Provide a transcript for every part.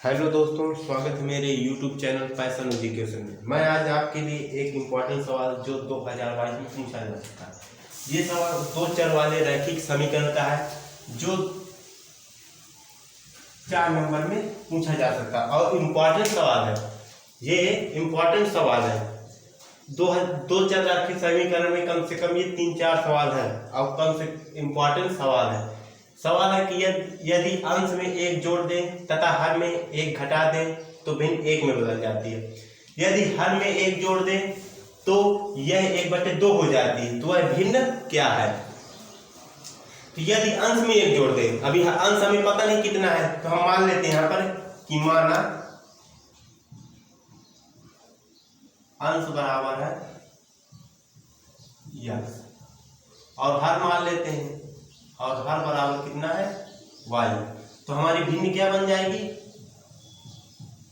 Hello दोस्तों, स्वागत है मेरे YouTube चैनल पैशन एजुकेशन में। मैं आज आपके लिए एक इम्पॉर्टेंट सवाल जो 2022 में पूछा जा सकता है। ये सवाल दो चर वाले रैखिक समीकरण का है जो 4 नंबर में पूछा जा सकता है और इम्पॉर्टेंट सवाल है। ये इम्पॉर्टेंट सवाल है। दो चर रैखिक समीकरण में कम से कम ये 3-4 सवाल है और कम से इम्पॉर्टेंट सवाल है। सवाल है कि यदि अंश में एक जोड़ दें तथा हर में एक घटा दें तो भिन्न एक में बदल जाती है। यदि हर में एक जोड़ दें तो यह 1/2 हो जाती है। तो वह भिन्न क्या है? तो यदि अंश में एक जोड़ दें, अभी अंश हमें पता नहीं कितना है, तो हम मान लेते हैं यहाँ पर कि माना अंश बराबर है यक्स और हर मान लेते हैं और हर बराबर कितना है y। तो हमारी भिन्न क्या बन जाएगी?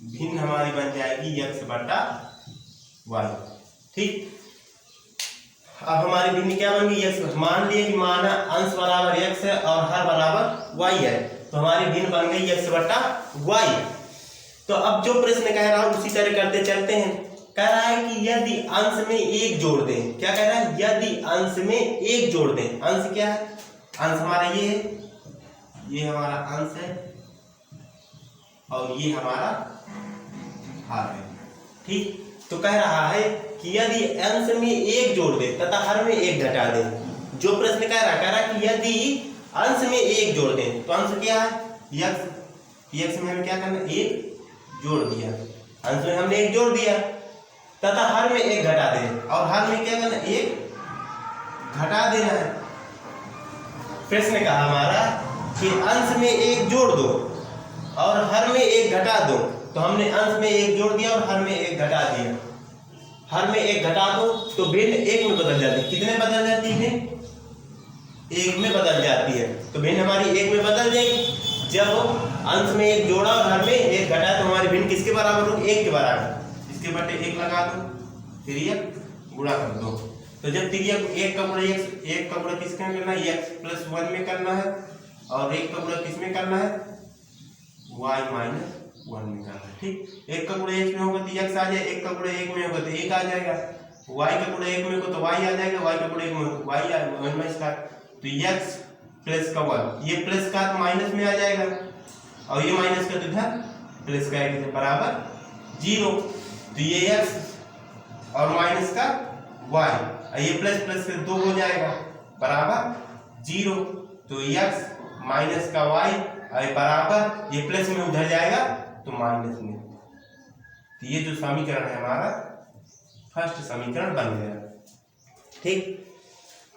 भिन्न हमारी बन जाएगी x/y। ठीक, अब हमारी भिन्न क्या बन गई? x। मान लिए कि माना अंश बराबर x है और हर बराबर y है, तो हमारी भिन्न बन गई x/y। तो अब जो प्रश्न कह रहा है उसी तरह करते चलते हैं। कह रहा है कि यदि अंश में एक जोड़ दें, क्या कह रहा है? यदि अंश में एक जोड़ दें। अंश क्या है? अंश हमारा ये है, ये हमारा अंश है और ये हमारा हर है। ठीक, तो कह रहा है कि यदि अंश में एक जोड़ दे तथा हर में एक घटा दे। जो प्रश्न कह रहा है कि यदि अंश में एक जोड़ दे तो अंश क्या है? यक्स में हमें क्या करना? एक जोड़ दिया, अंश में हमने एक जोड़ दिया तथा हर में एक घटा दे और हर में क्या करना? एक घटा देना है। प्रश्न कहा हमारा कि अंश में एक जोड़ दो और हर में एक घटा दो। तो हमने अंश में एक जोड़ दिया और हर में एक घटा दिया। हर में एक घटा दो तो भिन्न एक में बदल जाती है। कितने बदल जाती है? एक में बदल जाती है। तो भिन्न हमारी एक में बदल जाएगी। जब अंश में एक जोड़ा और हर में एक घटा तो हमारी भिन्न किसके बराबर होगी? 1 के बराबर। इसके बटे 1 लगा दो, फिर ये गुणा कर दो। तो जब तिर्यक 1 का गुणा एक का गुणा किसके में करना है? x+1 में करना है और 1 का गुणा किस में करना है? y-1 में करना है। ठीक, 1 का गुणा x में होगा तो x आ जाएगा, 1 का गुणा 1 में होगा तो 1 आ जाएगा, y का गुणा 1 में होगा तो y आ जाएगा, y का गुणा 1 में होगा तो y आएगा। 1 में इसका तो x प्लस का 1, ये प्लस का तो माइनस में आ जाएगा और ये माइनस का तो इधर प्लस का आएगा बराबर 0। तो ये x और माइनस का y, ये प्लस प्लस से 2 हो जाएगा बराबर 0। तो x माइनस का y बराबर ये प्लस में उधर जाएगा तो माइनस में। तो ये जो समीकरण है हमारा फर्स्ट समीकरण बन गया। ठीक,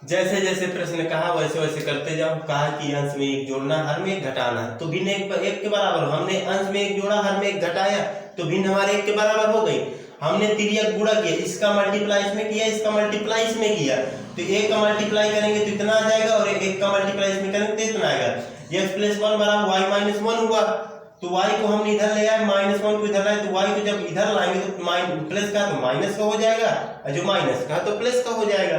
जैसे जैसे प्रश्न कहा वैसे वैसे करते जाओ। कहा कि अंश में एक जोड़ना, हर में एक घटाना, तो भिन्न एक के बराबर। हमने अंश में एक जोड़ा, हर में एक घटाया तो भिन्न हमारे 1 के बराबर हो गई। हमने तिर्यक गुणा किया, इसका मल्टीप्लाई इसमें किया, इसका मल्टीप्लाई इसमें किया, तो 1 का मल्टीप्लाई करेंगे तो इतना आ जाएगा और 1 का मल्टीप्लाई इसमें करेंगे तो इतना आएगा। x+1 बराबर y-1 हुआ, तो y को हमने इधर ले आए, -1 को इधर लाए, तो y को जब इधर लाएंगे तो प्लस का तो माइनस का हो जाएगा और जो माइनस का तो प्लस का हो जाएगा।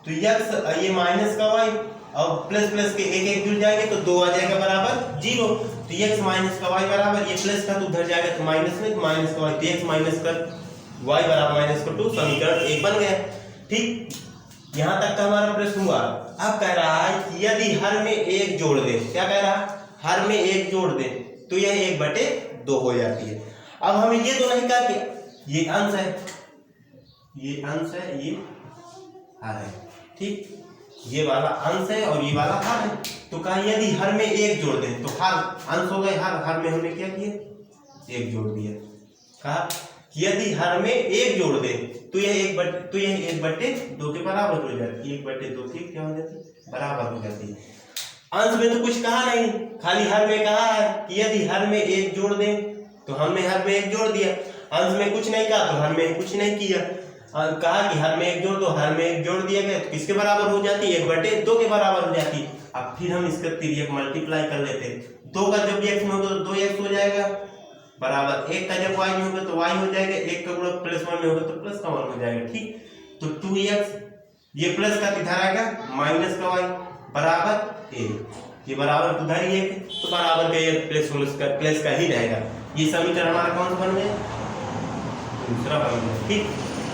तो x ये माइनस का y और प्लस प्लस के एक एक जुड़ जाएंगे तो 2 आ जाएगा बराबर 0। तो x माइनस का y बराबर ये प्लस का तो उधर जाएगा तो माइनस में, तो माइनस का y, तो x माइनस का y बराबर -2 समीकरण 1 बन गया। ठीक, यहाँ तक का हमारा प्रश्न हुआ। अब कह रहा है कि यदि हर में एक जोड़ दे, क्या कह रहा है? हर में एक जोड़ दे तो यह 1/2 हो जाती है। अब हमें ये तो नहीं कहा कि ये अंश है, ये अंश है, ये हर है। ठीक, ये वाला अंश है और ये वाला हर है। तो कहा यदि हर में एक जोड़ दें तो हर अंश हो गए, हर में हमने क्या किया? एक जोड़ दिया। कहा यदि हर में एक जोड़ दे तो यह 1/2 के बराबर हो जाती है। 1/2 के क्या हो जाती है? बराबर हो जाती है। अंश में तो कुछ कहा नहीं, खाली हर में कहा है कि यदि हर में एक जोड़ दे तो हमने हर में एक जोड़ दिया। अंश में कुछ नहीं कहा तो हर में कुछ नहीं किया। कहा कि हर में एक जोड़ दो, हर में एक जोड़ दिया गया तो किसके बराबर हो जाती है? 1/2 के बराबर हो जाती है। अब फिर हम इसका तिर्यक मल्टीप्लाई कर लेते हैं। 2 का जब x में होगा तो 2x हो जाएगा बराबर 1 का जब y में होगा तो y हो जाएगा, 1 का गुणा +1 में होगा तो +1 हो जाएगा। ठीक, तो 2x ये प्लस का किधर आएगा? माइनस का y बराबर 1। ये बराबर उधर ही है तो बराबर का ये प्लस का ही रहेगा। ये समीकरण हमारा कौन सा बन गया, दूसरा बन गया। ठीक,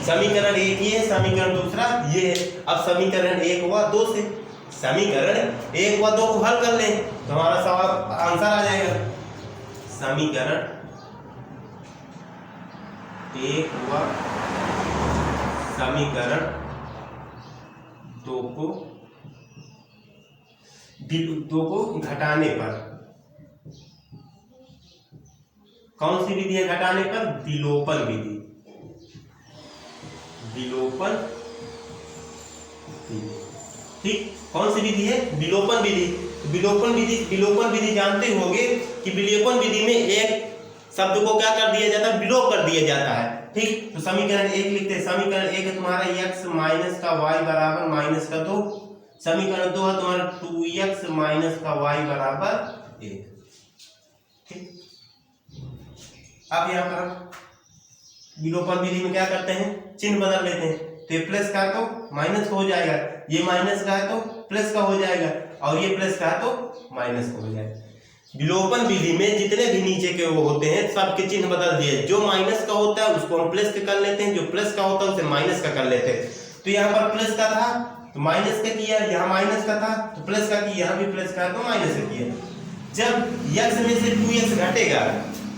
समीकरण एक ये है, समीकरण दूसरा ये है। अब समीकरण 1 व 2 से समीकरण 1 व 2 को हल कर लें तो हमारा सवाल आंसर आ जाएगा। समीकरण 1 व समीकरण 2 को घटाने पर, कौन सी विधि है घटाने पर, विलोपन विधि। विलोपन विधि, ठीक, कौन सी विधि है, विलोपन विधि। विलोपन विधि जानते होंगे कि विलोपन विधि में एक शब्द को क्या कर दिया जाता है, विलोप कर दिया जाता है। ठीक, तो समीकरण 1 लिखते हैं। समीकरण 1 है तुम्हारा x माइनस का y बराबर माइनस का 2। समीकरण 2 है तुम्हारा 2x माइनस का y बराबर 1। ठीक, अब यहाँ पर विलोपन विधि में क्या करते हैं, चिन्ह बदल लेते हैं। तो ये प्लस का तो माइनस का हो जाएगा, ये माइनस का है तो प्लस का हो जाएगा, और ये प्लस का है तो माइनस का हो जाएगा। विलोपन विधि में जितने भी नीचे के वो होते हैं सबके चिन्ह बदल दिए। जो माइनस का होता है उसको हम प्लस का कर लेते हैं, जो प्लस का होता है उसे माइनस का कर लेते हैं। तो यहाँ पर प्लस का था तो माइनस का किया, यहाँ माइनस का था तो प्लस का किया, यहाँ भी प्लस का तो माइनस का किया। जब x में से 2x घटेगा,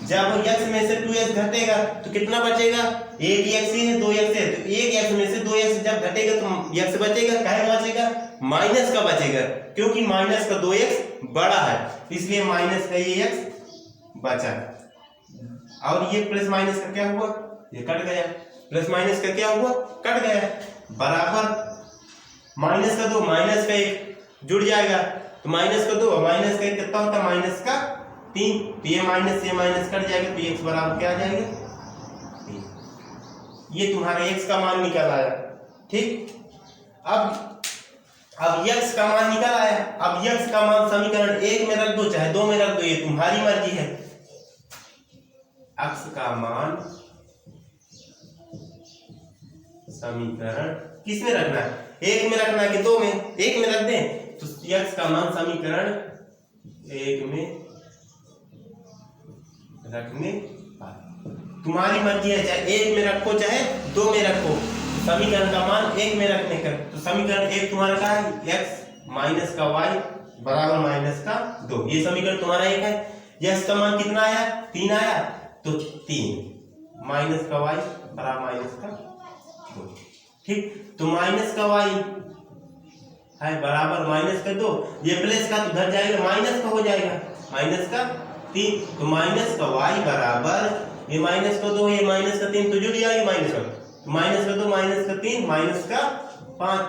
जब x में से 2x घटेगा तो कितना बचेगा, एक x ही है, 2x है, तो एक x में से 2x जब घटेगा तो x बचेगा, काहे का बचेगा, माइनस का बचेगा, क्योंकि माइनस का 2x बड़ा है, इसलिए माइनस का ये x बचा। और ये प्लस माइनस का क्या हुआ, ये कट गया, प्लस माइनस का क्या हुआ, कट गया, बराबर माइनस का 2 माइनस का 1 जुड़ जाएगा, तो माइनस का 2 माइनस का 1 कितना होता है, माइनस का 3। तो ये माइनस कट जाएगा तो x बराबर क्या आ जाएगा, 3। ये तुम्हारा x का मान निकल आया। ठीक, अब x का मान निकल आया। अब x का मान समीकरण 1 में रख दो चाहे 2 में रख दो, ये तुम्हारी मर्जी है। x का मान समीकरण किस में रखना है, 1 में रखना है कि 2 में, 1 में रख दें तो x का मान समीकरण 1 में रखने पर तुम्हारी मर्जी है, चाहे 1 में रखो चाहे 2 में रखो, समीकरण का मान 1 में रखने का। तो समीकरण 1 तुम्हारा क्या है, x माइनस का y बराबर माइनस का 2, ये समीकरण तुम्हारा 1 है। x का मान कितना आया, 3 आया, तो 3 माइनस का y बराबर माइनस का 2। ठीक, तो माइनस का y है बराबर माइनस का 2, ये प्लस का तो उधर जाएगा माइनस का हो जाएगा, माइनस का 3, तो माइनस का y बराबर ये माइनस का 2 ये माइनस का 3 तो जुड़ जाएगा माइनस का, तो माइनस का 2 माइनस का 3 माइनस का 5,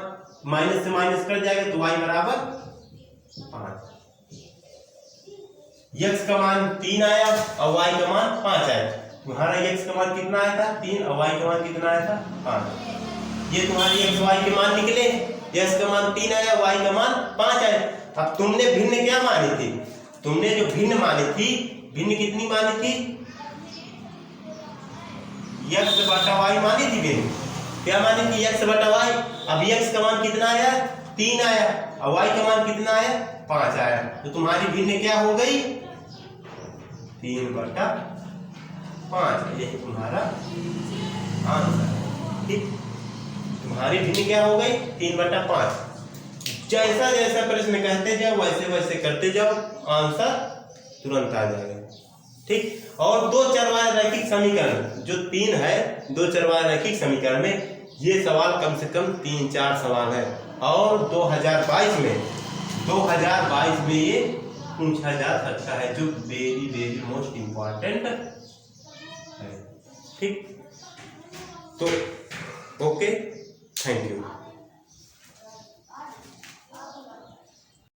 माइनस से माइनस कट जाएगा तो y बराबर 5। x का मान 3 आया और y का मान 5 आया। तुम्हारा x का मान कितना आया था, 3, और y का मान कितना आया था, 5। ये तुम्हारी x y के मान निकले, x का मान 3 आया, y का मान 5 आया। अब तुमने भिन्न क्या मानी थी, तुमने जो भिन्न मानी थी, भिन्न कितनी मानी थी, x बटा y मानी थी भिन्न, क्या मानी थी, x बटा y। अब x का मान कितना आया, 3 आया, और y का मान कितना आया, 5 आया, तो तुम्हारी भिन्न क्या हो गई, 3 बटा 5। यही तुम्हारा आंसर है। ठीक, तुम्हारी भिन्न क्या हो गई, 3 बटा 5। जैसा जैसा प्रश्न कहते जाओ वैसे वैसे करते जाओ, आंसर तुरंत आ जाएगा। ठीक, और 2 चरवार रैखिक समीकरण जो 3 है, 2 चरवार रैखिक समीकरण में ये सवाल कम से कम 3-4 सवाल है, और 2022 में ये पूछा जा सकता है, जो वेरी वेरी मोस्ट इम्पोर्टेंट है। ठीक, तो ओके, थैंक यू।